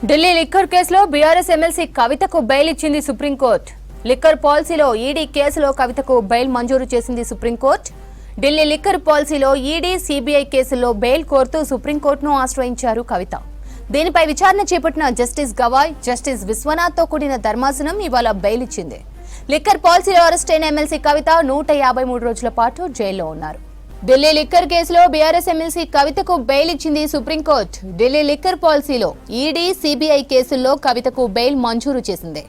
Delhi liquor కేసులో BRS MLC కవితకు bail ఇచ్చింది సుప్రీంకోర్టు. లిక్కర్ పాలసీలో ఈడీ కేసులో కవితకు బెయిల్ మంజూరు చేసింది సుప్రీంకోర్టు. ఢిల్లీ లిక్కర్ పాలసీలో ఈడీ, సీబీఐ కేసుల్లో బెయిల్ కోరుతూ సుప్రీంకోర్టును ఆశ్రయించారు కవిత. దీనిపై విచారణ చేపట్టిన జస్టిస్ గవాయ్, జస్టిస్ విశ్వనాథ్తో కూడిన ధర్మాసనం ఇవాళ బెయిల్ ఇచ్చింది. లిక్కర్ పాలసీలో అరెస్ట్ అయిన ఎమ్మెల్సీ కవిత 153 రోజుల పాటు జైల్లో ఉన్నారు. ఢిల్లీ లిక్కర్ కేసులో బీఆర్ఎస్ ఎమ్మెల్సీ కవితకు బెయిల్ ఇచ్చింది సుప్రీంకోర్టు. ఢిల్లీ లిక్కర్ పాలసీలో ఈడీ, సీబీఐ కేసుల్లో కవితకు బెయిల్ మంజూరు చేసింది.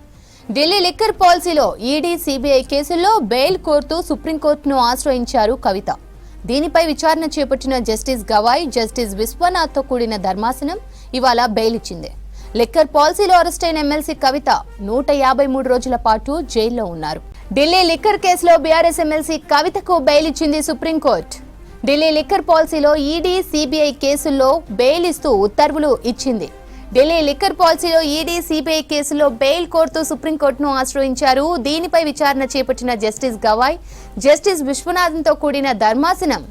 ఢిల్లీ లిక్కర్ పాలసీలో ఈడీ, సీబీఐ కేసుల్లో బెయిల్ కోరుతూ సుప్రీంకోర్టును ఆశ్రయించారు కవిత. దీనిపై విచారణ చేపట్టిన జస్టిస్ గవాయ్, జస్టిస్ విశ్వనాథ్తో కూడిన ధర్మాసనం ఇవాళ బెయిల్ ఇచ్చింది. లిక్కర్ పాలసీలో అరెస్ట్ అయిన ఎమ్మెల్సీ కవిత 153 రోజుల పాటు జైల్లో ఉన్నారు. ఢిల్లీ లిక్కర్ కేసులో బీఆర్ఎస్ ఎమ్మెల్సీ కవితకు బెయిల్ ఇచ్చింది సుప్రీంకోర్టు. ఢిల్లీ లిక్కర్ పాలసీలో ఈడీ, సీబీఐ కేసుల్లో బెయిల్ ఇస్తూ ఉత్తర్వులు ఇచ్చింది. ఢిల్లీ లిక్కర్ పాలసీలో ఈడీ, సీబీఐ కేసుల్లో బెయిల్ కోరుతూ సుప్రీంకోర్టును ఆశ్రయించారు. దీనిపై విచారణ చేపట్టిన జస్టిస్ గవాయ్, జస్టిస్ విశ్వనాథ్తో కూడిన ధర్మాసనం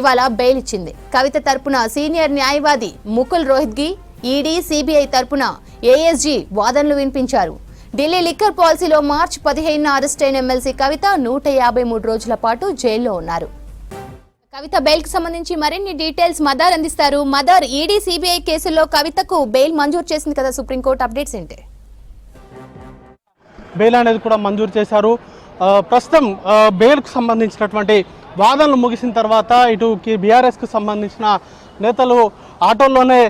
ఇవాళ బెయిల్ ఇచ్చింది. కవిత తరపున సీనియర్ న్యాయవాది ముకుల్ రోహిత్గి, ఈడీ, సీబీఐ తరపున ఏఎస్జీ వాదనలు వినిపించారు. ఢిల్లీ లిక్కర్ పాలసీలో మార్చి 15న అరెస్ట్ అయిన ఎమ్మెల్సీ కవిత 153 రోజుల పాటు జైల్లో ఉన్నారు. కవిత బెయిల్ కి సంబంధించి మరిన్ని డీటెయిల్స్ మదార్ అందిస్తారు. మదార్, ఈడీ, సీబీఐ కేసుల్లో కవితకు బెయిల్ మంజూరు చేసింది కదా సుప్రీంకోర్టు, అప్డేట్స్ ఏంటి? బెయిల్ అనేది కూడా మంజూరు చేశారు. ప్రస్తుతం బెయిల్కు సంబంధించినటువంటి వాదనలు ముగిసిన తర్వాత ఇటు బీఆర్ఎస్కు సంబంధించిన నేతలు ఆటోల్లోనే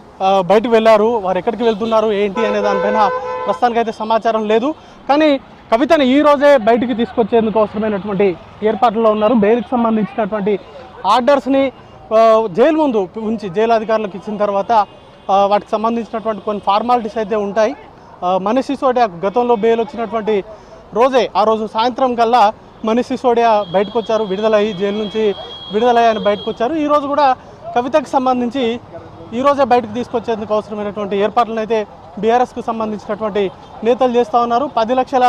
బయటకు వెళ్ళారు. వారు ఎక్కడికి వెళ్తున్నారు ఏంటి అనే దానిపైన ప్రస్తుతానికైతే సమాచారం లేదు. కానీ కవితను ఈ రోజే బయటికి తీసుకొచ్చేందుకు అవసరమైనటువంటి ఏర్పాట్లలో ఉన్నారు. బెయిల్కి సంబంధించినటువంటి ఆర్డర్స్ని జైలు ముందు ఉంచి జైలు అధికారులకు ఇచ్చిన తర్వాత వాటికి సంబంధించినటువంటి కొన్ని ఫార్మాలిటీస్ అయితే ఉంటాయి. మనీష్ సిసోడియా గతంలో బెయిల్ వచ్చినటువంటి రోజే, ఆ రోజు సాయంత్రం కల్లా మనీష్ సిసోడియా బయటకు వచ్చారు. విడుదలయ్యి జైలు నుంచి విడుదలయ్యి ఆయన బయటకు వచ్చారు. ఈరోజు కూడా కవితకు సంబంధించి ఈరోజే బయటకు తీసుకొచ్చేందుకు అవసరమైనటువంటి ఏర్పాట్లను అయితే బీఆర్ఎస్కు సంబంధించినటువంటి నేతలు చేస్తూ ఉన్నారు. 10 లక్షల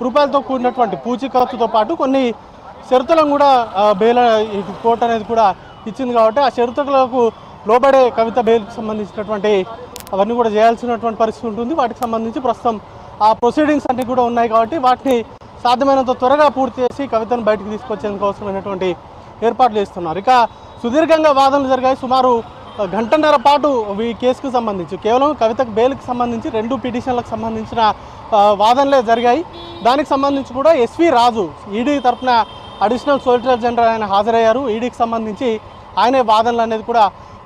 రూపాయలతో కూడినటువంటి పూచీకత్తుతో పాటు కొన్ని షరతులను కూడా బెయిల్ కోర్టు అనేది కూడా ఇచ్చింది. కాబట్టి ఆ షరతులకు లోబడే కవిత బెయిల్కి సంబంధించినటువంటి అవన్నీ కూడా చేయాల్సినటువంటి పరిస్థితి ఉంటుంది. వాటికి సంబంధించి ప్రస్తుతం ఆ ప్రొసీడింగ్స్ అన్నీ కూడా ఉన్నాయి. కాబట్టి వాటిని సాధ్యమైనంత త్వరగా పూర్తి చేసి కవితను బయటకు తీసుకొచ్చేందుకు అవసరమైనటువంటి ఏర్పాట్లు చేస్తున్నారు. ఇక సుదీర్ఘంగా వాదనలు జరిగాయి. సుమారు 1.5 గంటల పాటు ఈ కేసుకు సంబంధించి కేవలం కవితకు బెయిల్కి సంబంధించి 2 పిటిషన్లకు సంబంధించిన వాదనలే జరిగాయి. దానికి సంబంధించి కూడా ఎస్వి రాజు ఈడీ తరఫున అడిషనల్ సోలిసిటర్ జనరల్ ఆయన హాజరయ్యారు. ఈడీకి సంబంధించి ఆయనే వాదనలు అనేది కూడా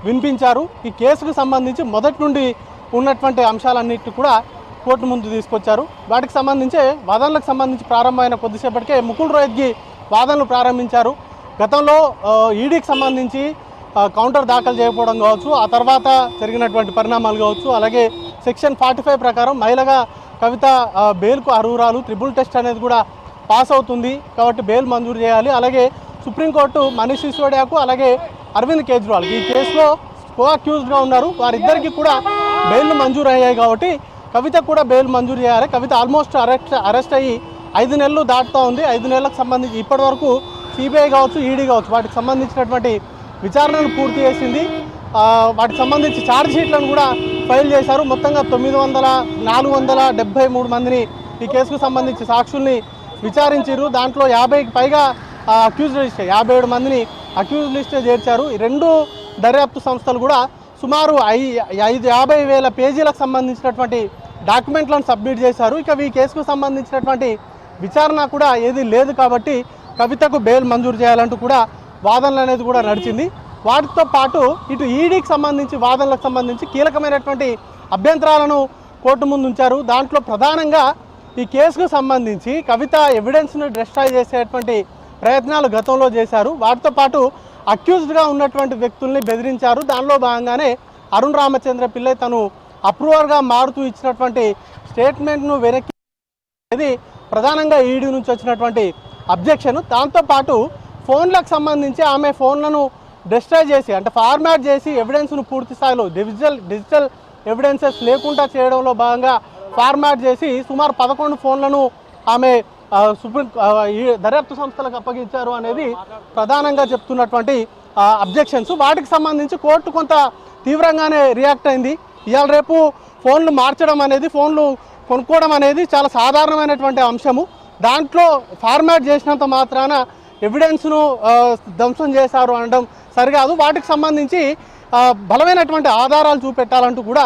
వినిపించారు. ఈ కేసుకు సంబంధించి మొదటి నుండి ఉన్నటువంటి అంశాలన్నింటినీ కూడా కోర్టు ముందు తీసుకొచ్చారు. వాటికి సంబంధించి వాదనలకు సంబంధించి ప్రారంభమైన కొద్దిసేపటికే ముకుల్ రోహిత్గి వాదనలు ప్రారంభించారు. గతంలో ఈడీకి సంబంధించి కౌంటర్ దాఖలు చేయకపోవడం కావచ్చు, ఆ తర్వాత జరిగినటువంటి పరిణామాలు కావచ్చు, అలాగే సెక్షన్ 45 ప్రకారం మహిళగా కవిత బెయిల్కు అర్హురాలు, ట్రిపుల్ టెస్ట్ అనేది కూడా పాస్ అవుతుంది. కాబట్టి బెయిల్ మంజూరు చేయాలి. అలాగే సుప్రీంకోర్టు మనీష్ సిసోడియాకు అలాగే అరవింద్ కేజ్రీవాల్ ఈ కేసులో కో అక్యూజ్డ్గా ఉన్నారు. వారిద్దరికీ కూడా బెయిల్ మంజూరు అయ్యాయి. కాబట్టి కవితకు కూడా బెయిల్ మంజూరు చేయాలి. కవిత ఆల్మోస్ట్ అరెస్ట్ అయ్యి 5 నెలలు దాటుతూ ఉంది. 5 నెలలకు సంబంధించి ఇప్పటి వరకు సిబిఐ కావచ్చు, ఈడీ కావచ్చు, వాటికి సంబంధించినటువంటి విచారణను పూర్తి చేసింది. వాటికి సంబంధించి ఛార్జ్ షీట్లను కూడా ఫైల్ చేశారు. మొత్తంగా 473 మందిని ఈ కేసుకు సంబంధించి సాక్షుల్ని విచారించారు. దాంట్లో 50కి పైగా అక్యూజ్ లిస్ట్, 57 మందిని అక్యూజ్ లిస్ట్ చేర్చారు. ఈ 2 దర్యాప్తు సంస్థలు కూడా సుమారు 50,000 పేజీలకు సంబంధించినటువంటి డాక్యుమెంట్లను సబ్మిట్ చేశారు. ఇక ఈ కేసుకు సంబంధించినటువంటి విచారణ కూడా ఏది లేదు. కాబట్టి కవితకు బెయిల్ మంజూరు చేయాలంటూ కూడా వాదనలు అనేది కూడా నడిచింది. వాటితో పాటు ఇటు ఈడీకి సంబంధించి వాదనలకు సంబంధించి కీలకమైనటువంటి అభ్యంతరాలను కోర్టు ముందు ఉంచారు. దాంట్లో ప్రధానంగా ఈ కేసుకు సంబంధించి కవిత ఎవిడెన్స్ను డిస్ట్రాయ్ చేసేటువంటి ప్రయత్నాలు గతంలో చేశారు. వాటితో పాటు అక్యూజ్డ్గా ఉన్నటువంటి వ్యక్తుల్ని బెదిరించారు. దానిలో భాగంగానే అరుణ్ రామచంద్ర పిల్లై తను అప్రూవర్గా మారుతూ ఇచ్చినటువంటి స్టేట్మెంట్ను వెనక్కి అనేది ప్రధానంగా ఈడీ నుంచి వచ్చినటువంటి అబ్జెక్షన్. దాంతోపాటు ఫోన్లకు సంబంధించి ఆమె ఫోన్లను డిస్ట్రాయ్ చేసి, అంటే ఫార్మాట్ చేసి ఎవిడెన్స్ను పూర్తి స్థాయిలో డిజిటల్ ఎవిడెన్సెస్ లేకుండా చేయడంలో భాగంగా ఫార్మాట్ చేసి సుమారు 11 ఫోన్లను ఆమె దర్యాప్తు సంస్థలకు అప్పగించారు అనేది ప్రధానంగా చెప్తున్నటువంటి అబ్జెక్షన్స్. వాటికి సంబంధించి కోర్టు కొంత తీవ్రంగానే రియాక్ట్ అయింది. ఇవాళ రేపు ఫోన్లు మార్చడం అనేది, ఫోన్లు కొనుక్కోవడం అనేది చాలా సాధారణమైనటువంటి అంశము. దాంట్లో ఫార్మాట్ చేసినంత మాత్రాన ఎవిడెన్స్ను ధ్వంసం చేశారు అనడం సరికాదు. వాటికి సంబంధించి బలమైనటువంటి ఆధారాలు చూపెట్టాలంటూ కూడా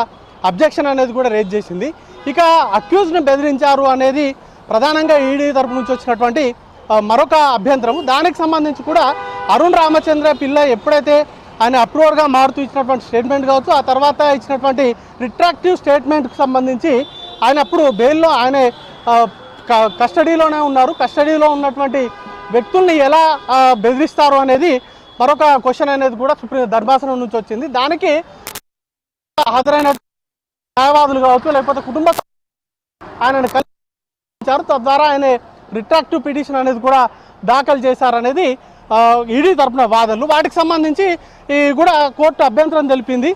అబ్జెక్షన్ అనేది కూడా రేజ్ చేసింది. ఇక అక్యూజ్ని బెదిరించారు అనేది ప్రధానంగా ఈడీ తరపు నుంచి వచ్చినటువంటి మరొక అభ్యంతరము. దానికి సంబంధించి కూడా అరుణ్ రామచంద్ర పిల్ల ఎప్పుడైతే ఆయన అప్రూవర్గా మారుతూ ఇచ్చినటువంటి స్టేట్మెంట్ కావచ్చు, ఆ తర్వాత ఇచ్చినటువంటి రిట్రాక్టివ్ స్టేట్మెంట్కి సంబంధించి ఆయన అప్పుడు బెయిల్లో ఆయన కస్టడీలోనే ఉన్నారు. కస్టడీలో ఉన్నటువంటి వ్యక్తుల్ని ఎలా బెదిరిస్తారు అనేది మరొక క్వశ్చన్ అనేది కూడా సుప్రీం ధర్మాసనం నుంచి వచ్చింది. దానికి హాజరైన న్యాయవాదులు కావచ్చు, లేకపోతే కుటుంబ ఆయనను కలిశారు. తద్వారా ఆయన రిట్రాక్టివ్ పిటిషన్ అనేది కూడా దాఖలు చేశారనేది ఈడీ తరపున వాదనలు. వాటికి సంబంధించి కూడా కోర్టు అభ్యంతరం తెలిపింది.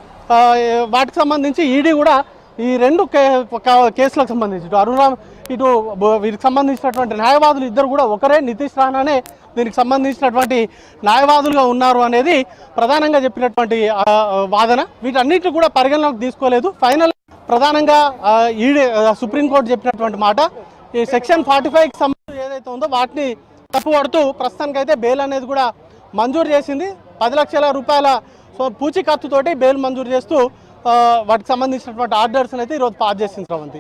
వాటికి సంబంధించి ఈడీ కూడా ఈ రెండు కేసులకు సంబంధించి ఇటు వీరికి సంబంధించినటువంటి న్యాయవాదులు ఇద్దరు కూడా ఒకరే, నితీష్ రాణానే దీనికి సంబంధించినటువంటి న్యాయవాదులుగా ఉన్నారు అనేది ప్రధానంగా చెప్పినటువంటి వాదన. వీటన్నిటిని కూడా పరిగణలోకి తీసుకోలేదు. ఫైనల్ ప్రధానంగా ఈడీ సుప్రీంకోర్టు చెప్పినటువంటి మాట, ఈ సెక్షన్ 45కి సంబంధించి ఏదైతే ఉందో వాటిని తప్పుపడుతూ ప్రస్తుతానికైతే బెయిల్ అనేది కూడా మంజూరు చేసింది. 10 లక్షల రూపాయల పూచీకత్తుతోటి బెయిల్ మంజూరు చేస్తూ వాటికి సంబంధించినటువంటి ఆర్డర్స్ అయితే ఈరోజు పాస్ చేసింది. శ్రవంతి.